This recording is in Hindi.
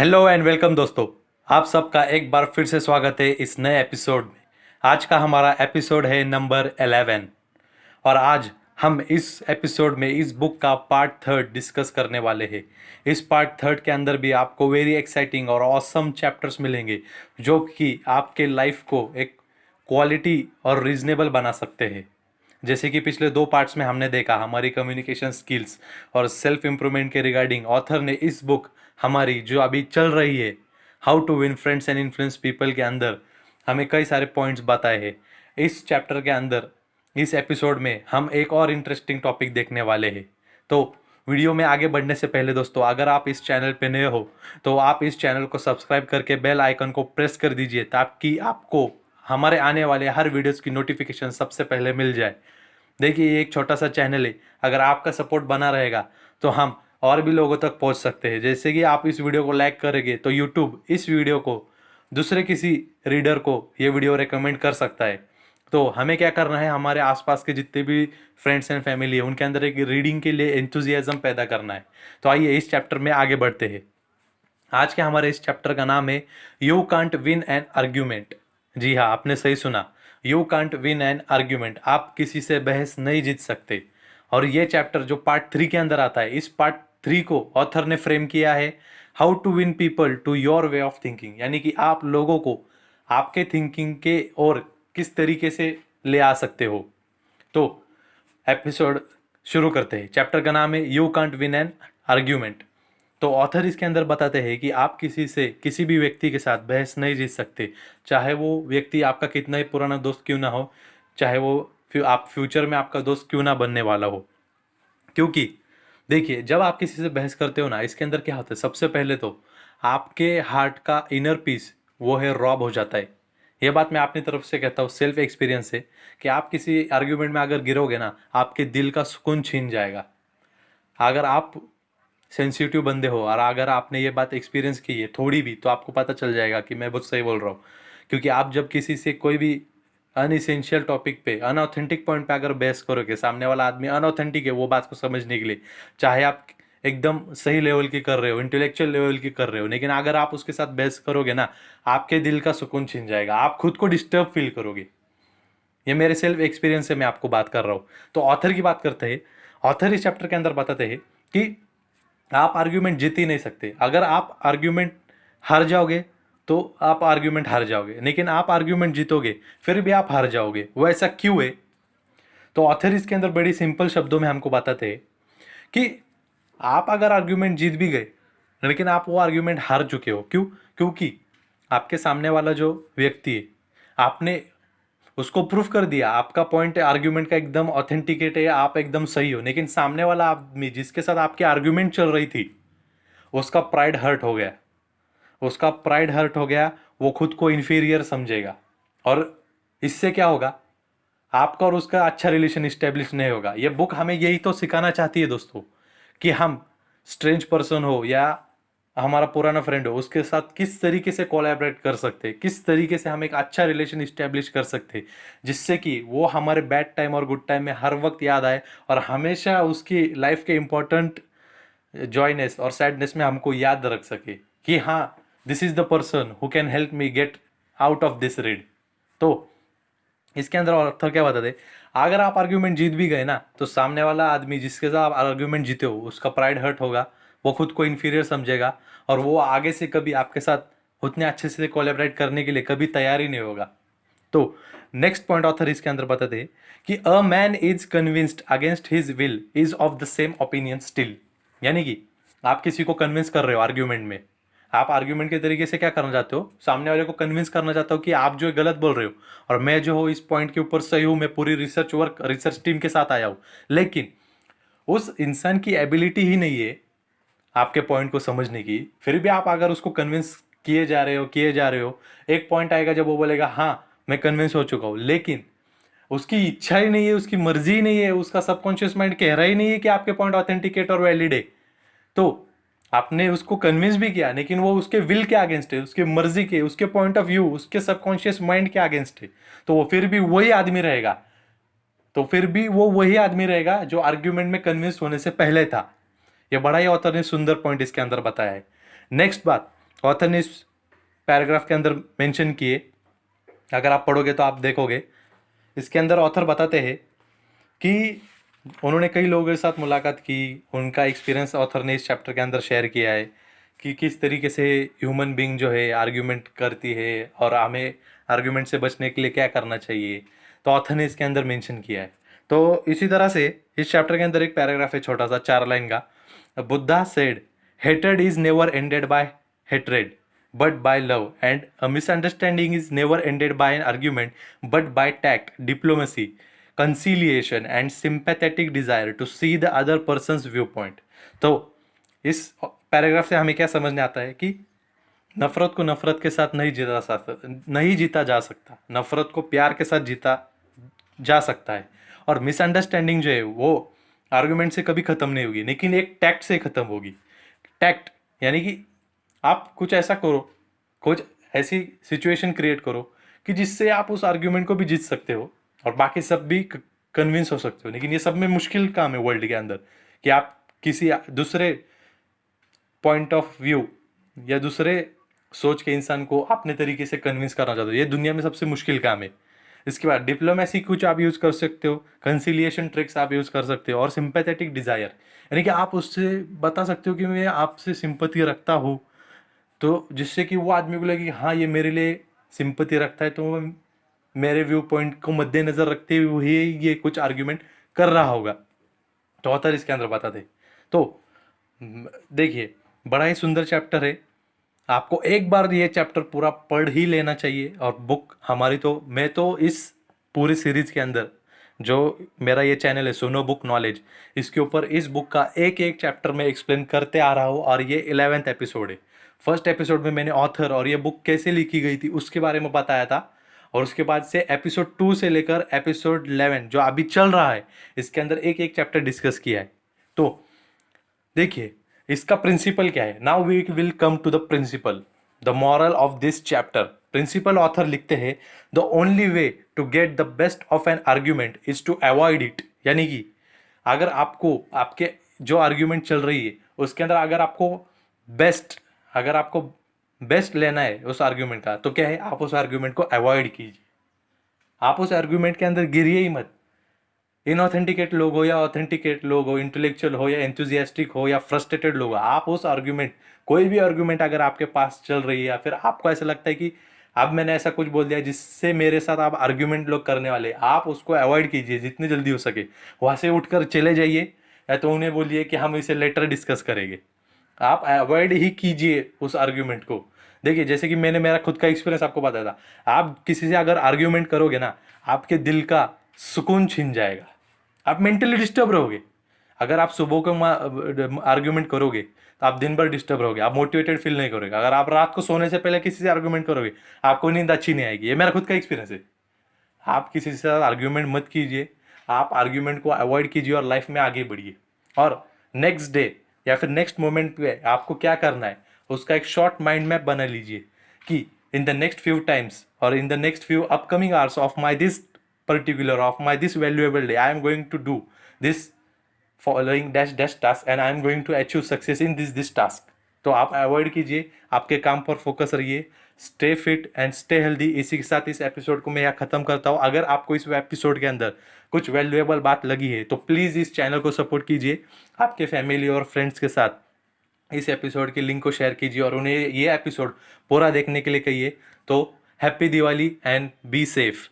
हेलो एंड वेलकम दोस्तों। आप सबका एक बार फिर से स्वागत है इस नए एपिसोड में। आज का हमारा एपिसोड है नंबर 11 और आज हम इस एपिसोड में इस बुक का पार्ट थर्ड डिस्कस करने वाले हैं। इस पार्ट थर्ड के अंदर भी आपको वेरी एक्साइटिंग और ऑसम चैप्टर्स मिलेंगे जो कि आपके लाइफ को एक क्वालिटी और रीजनेबल बना सकते हैं। जैसे कि पिछले दो पार्ट्स में हमने देखा हमारी कम्युनिकेशन स्किल्स और सेल्फ इम्प्रूवमेंट के रिगार्डिंग ऑथर ने इस बुक हमारी जो अभी चल रही है how to win friends and influence people के अंदर हमें कई सारे पॉइंट्स बताए हैं। इस चैप्टर के अंदर इस एपिसोड में हम एक और इंटरेस्टिंग टॉपिक देखने वाले हैं। तो वीडियो में आगे बढ़ने से पहले दोस्तों, अगर आप इस चैनल पे नए हो तो आप इस चैनल को सब्सक्राइब करके बेल आइकन को प्रेस कर दीजिए ताकि आपको हमारे आने वाले हर वीडियोस की नोटिफिकेशन सबसे पहले मिल जाए। देखिए, ये एक छोटा सा चैनल है, अगर आपका सपोर्ट बना रहेगा तो हम और भी लोगों तक पहुंच सकते हैं। जैसे कि आप इस वीडियो को लाइक करेंगे तो यूट्यूब इस वीडियो को दूसरे किसी रीडर को ये वीडियो रेकमेंड कर सकता है। तो हमें क्या करना है, हमारे आसपास के जितने भी फ्रेंड्स एंड फैमिली है उनके अंदर एक रीडिंग के लिए एंथुजियाज्म पैदा करना है। तो आइए इस चैप्टर में आगे बढ़ते हैं। आज के हमारे इस चैप्टर का नाम है you can't win an argument. जी हाँ, आपने सही सुना, you can't win an argument. आप किसी से बहस नहीं जीत सकते। और ये चैप्टर जो पार्ट 3 के अंदर आता है, इस पार्ट 3 को ऑथर ने फ्रेम किया है how to win people to your way of thinking, यानी कि आप लोगों को आपके थिंकिंग के और किस तरीके से ले आ सकते हो। तो एपिसोड शुरू करते हैं। चैप्टर का नाम है you can't win an argument. तो ऑथर इसके अंदर बताते हैं कि आप किसी से किसी भी व्यक्ति के साथ बहस नहीं जीत सकते, चाहे वो व्यक्ति आपका कितना ही पुराना दोस्त क्यों ना हो, चाहे वो आप फ्यूचर में आपका दोस्त क्यों ना बनने वाला हो। क्योंकि देखिए, जब आप किसी से बहस करते हो ना, इसके अंदर क्या होता है, सबसे पहले तो आपके हार्ट का इनर पीस वो है रॉब हो जाता है। ये बात मैं अपनी तरफ से कहता हूँ, सेल्फ एक्सपीरियंस है कि आप किसी आर्ग्यूमेंट में अगर गिरोगे ना, आपके दिल का सुकून छीन जाएगा। अगर आप सेंसिटिव बंदे हो और अगर आपने ये बात एक्सपीरियंस की है थोड़ी भी, तो आपको पता चल जाएगा कि मैं बहुत सही बोल रहा हूँ। क्योंकि आप जब किसी से कोई भी अनइसेंशियल टॉपिक पे, अनऑथेंटिक पॉइंट पे अगर बहस करोगे, सामने वाला आदमी अनऑथेंटिक है वो बात को समझने के लिए, चाहे आप एकदम सही लेवल की कर रहे हो, इंटेलेक्चुअल लेवल की कर रहे हो, लेकिन अगर आप उसके साथ बहस करोगे ना, आपके दिल का सुकून छिन जाएगा, आप खुद को डिस्टर्ब फील करोगे। ये मेरे सेल्फ एक्सपीरियंस से मैं आपको बात कर रहा हूँ। तो ऑथर की बात करते हैं। ऑथर इस चैप्टर के अंदर बताते हैं कि आप आर्ग्यूमेंट जीत ही नहीं सकते। अगर आप आर्ग्यूमेंट हार जाओगे तो आप आर्ग्यूमेंट हार जाओगे, लेकिन आप आर्ग्यूमेंट जीतोगे फिर भी आप हार जाओगे। वो ऐसा क्यों है? तो ऑथर इसके अंदर बड़ी सिंपल शब्दों में हमको बताते हैं कि आप अगर आर्ग्यूमेंट जीत भी गए लेकिन आप वो आर्ग्यूमेंट हार चुके हो। क्यों? क्योंकि आपके सामने वाला जो व्यक्ति है, आपने उसको प्रूफ कर दिया, आपका पॉइंट आर्ग्यूमेंट का एकदम ऑथेंटिकेट है, आप एकदम सही हो, लेकिन सामने वाला आदमी जिसके साथ आपकी आर्ग्यूमेंट चल रही थी उसका प्राइड हर्ट हो गया। उसका प्राइड हर्ट हो गया, वो खुद को इन्फीरियर समझेगा और इससे क्या होगा, आपका और उसका अच्छा रिलेशन स्टेब्लिश नहीं होगा। ये बुक हमें यही तो सिखाना चाहती है दोस्तों कि हम स्ट्रेंज पर्सन हो या हमारा पुराना फ्रेंड हो, उसके साथ किस तरीके से कोलैबोरेट कर सकते हैं, किस तरीके से हम एक अच्छा रिलेशन इस्टेब्लिश कर सकते हैं जिससे कि वो हमारे बैड टाइम और गुड टाइम में हर वक्त याद आए और हमेशा उसकी लाइफ के इम्पोर्टेंट जॉयनेस और सैडनेस में हमको याद रख सके कि हाँ, this is the person who can help me get out of this read. तो इसके अंदर ऑथर क्या बताते, अगर आप आर्ग्यूमेंट जीत भी गए ना, तो सामने वाला आदमी जिसके साथ आप आर्ग्यूमेंट जीते हो उसका प्राइड हर्ट होगा, वो खुद को इन्फीरियर समझेगा और वो आगे से कभी आपके साथ उतने अच्छे से कोलैबोरेट करने के लिए कभी तैयार ही नहीं होगा। तो नेक्स्ट पॉइंट ऑथर इसके अंदर बताते हैं कि a man is convinced against his will is of the same opinion still. यानी कि आप किसी को कन्विंस कर रहे हो आर्ग्यूमेंट में, आप आर्ग्यूमेंट के तरीके से क्या करना चाहते हो, सामने वाले को कन्विंस करना चाहते हो कि आप जो गलत बोल रहे हो और मैं जो हूँ इस पॉइंट के ऊपर सही हूँ, मैं पूरी रिसर्च टीम के साथ आया हूँ। लेकिन उस इंसान की एबिलिटी ही नहीं है आपके पॉइंट को समझने की, फिर भी आप अगर उसको कन्विंस किए जा रहे हो, एक पॉइंट आएगा जब वो बोलेगा हाँ मैं कन्विंस हो चुका हूँ, लेकिन उसकी इच्छा ही नहीं है, उसकी मर्जी ही नहीं है, उसका सबकॉन्शियस माइंड कह रहा ही नहीं है कि आपके पॉइंट ऑथेंटिकेट और वैलिड है। तो आपने उसको कन्विंस भी किया लेकिन वो उसके विल के अगेंस्ट है, उसके मर्जी के, उसके पॉइंट ऑफ व्यू, उसके सबकॉन्शियस माइंड के अगेंस्ट है। तो वो फिर भी वही आदमी रहेगा, तो फिर भी वो वही आदमी रहेगा जो आर्ग्यूमेंट में कन्विंस होने से पहले था। ये बड़ा ही ऑथर ने सुंदर पॉइंट इसके अंदर बताया है। नेक्स्ट बात, ऑथर ने इस पैराग्राफ के अंदर मेंशन किए, अगर आप पढ़ोगे तो आप देखोगे इसके अंदर ऑथर बताते हैं कि उन्होंने कई लोगों के साथ मुलाकात की, उनका एक्सपीरियंस ऑथर ने इस चैप्टर के अंदर शेयर किया है कि किस तरीके से ह्यूमन बीइंग जो है आर्ग्यूमेंट करती है और हमें आर्ग्यूमेंट से बचने के लिए क्या करना चाहिए, तो ऑथर ने इसके अंदर मेंशन किया है। तो इसी तरह से इस चैप्टर के अंदर एक पैराग्राफ है छोटा सा 4 लाइन का, बुद्धा सेड हेटेड is never ended by hatred but by love, and a misunderstanding is never ended by an argument but by tact, diplomacy, conciliation and sympathetic desire to see the other person's viewpoint। तो इस पैराग्राफ से हमें क्या समझने आता है कि नफरत को नफरत के साथ नहीं जीता जा सकता, नफरत को प्यार के साथ जीता जा सकता है, और मिसअंडरस्टैंडिंग जो है वो आर्गुमेंट से कभी खत्म नहीं होगी, लेकिन एक टैक्ट से खत्म होगी। टैक्ट यानी कि आप कुछ ऐसा करो, कुछ ऐसी सिचुएशन क्रिएट करो कि जिससे आप उस आर्ग्यूमेंट को भी जीत सकते हो और बाकी सब भी कन्विंस हो सकते हो। लेकिन ये सब में मुश्किल काम है वर्ल्ड के अंदर कि आप किसी दूसरे पॉइंट ऑफ व्यू या दूसरे सोच के इंसान को अपने तरीके से कन्विंस करना चाहते हो, ये दुनिया में सबसे मुश्किल काम है। इसके बाद डिप्लोमेसी कुछ आप यूज़ कर सकते हो, कंसिलिएशन ट्रिक्स आप यूज़ कर सकते हो, और सिंपैथेटिक डिज़ायर यानी कि आप उससे बता सकते हो कि मैं आपसे सिंपैथी रखता हूँ, तो जिससे कि वो आदमी को लगे कि हाँ ये मेरे लिए सिंपैथी रखता है, तो मेरे व्यू पॉइंट को मद्देनज़र रखते हुए ये कुछ आर्ग्यूमेंट कर रहा होगा। तो ऑथर इसके अंदर बताते। तो देखिए बड़ा ही सुंदर चैप्टर है, आपको एक बार ये चैप्टर पूरा पढ़ ही लेना चाहिए। और बुक हमारी तो, मैं तो इस पूरी सीरीज के अंदर जो मेरा ये चैनल है सुनो बुक नॉलेज, इसके ऊपर इस बुक का एक एक चैप्टर में एक्सप्लेन करते आ रहा हूँ, और ये 11th एपिसोड है। फर्स्ट एपिसोड में मैंने ऑथर और ये बुक कैसे लिखी गई थी उसके बारे में बताया था, और उसके बाद से एपिसोड 2 से लेकर एपिसोड 11 जो अभी चल रहा है, इसके अंदर एक एक चैप्टर डिस्कस किया है। तो देखिए इसका प्रिंसिपल क्या है। Now we will come to the principle, the moral of this chapter. Principle author लिखते हैं, the only way to get the best of an argument is to avoid it. यानी कि अगर आपको आपके जो आर्ग्यूमेंट चल रही है उसके अंदर अगर आपको बेस्ट लेना है उस आर्ग्यूमेंट का, तो क्या है, आप उस आर्ग्यूमेंट को अवॉइड कीजिए। आप उस आर्ग्यूमेंट के अंदर गिरिए ही मत। इनऑथेंटिकेट लोग हो या ऑथेंटिकेट लोग हो, इंटेलेक्चुअल हो या एंथुजियास्टिक हो या फ्रस्ट्रेटेड लोग हो, आप उस आर्ग्यूमेंट, कोई भी आर्ग्यूमेंट अगर आपके पास चल रही है या फिर आपको ऐसा लगता है कि अब मैंने ऐसा कुछ बोल दिया जिससे मेरे साथ आप आर्ग्यूमेंट लोग करने वाले, आप उसको अवॉइड कीजिए जितनी जल्दी हो सके। वहाँ से उठकर चले जाइए, या तो उन्हें बोलिए कि हम इसे लेटर डिस्कस करेंगे। आप अवॉइड ही कीजिए उस आर्ग्यूमेंट को। देखिए जैसे कि मैंने मेरा खुद का एक्सपीरियंस आपको बताया था, आप किसी से अगर आर्ग्यूमेंट करोगे ना, आपके दिल का सुकून छिन जाएगा, आप मेंटली डिस्टर्ब रहोगे। अगर आप सुबह को आर्ग्यूमेंट करोगे तो आप दिन भर डिस्टर्ब रहोगे, आप मोटिवेटेड फील नहीं करोगे। अगर आप रात को सोने से पहले किसी से आर्ग्यूमेंट करोगे, आपको नींद अच्छी नहीं आएगी। ये मेरा खुद का एक्सपीरियंस है। आप किसी से आर्ग्यूमेंट मत कीजिए, आप आर्ग्यूमेंट को अवॉइड कीजिए और लाइफ में आगे बढ़िए। और नेक्स्ट डे या फिर नेक्स्ट मोमेंट पे आपको क्या करना है उसका एक शॉर्ट माइंड मैप बना लीजिए कि in the next few times और in the next few upcoming hours of my this particular of my this valuable day, I am going to do this following dash dash task and I am going to achieve success in this task। तो आप अवॉइड कीजिए, आपके काम पर फोकस रहिए, stay fit and stay healthy. इसी के साथ इस एपिसोड को मैं यहाँ ख़त्म करता हूँ। अगर आपको इस एपिसोड के अंदर कुछ वैल्यूएबल बात लगी है तो प्लीज़ इस चैनल को सपोर्ट कीजिए, आपके फैमिली और फ्रेंड्स के साथ इस एपिसोड के लिंक को शेयर कीजिए और उन्हें ये एपिसोड पूरा देखने के लिए कहिए। तो happy Diwali and be safe.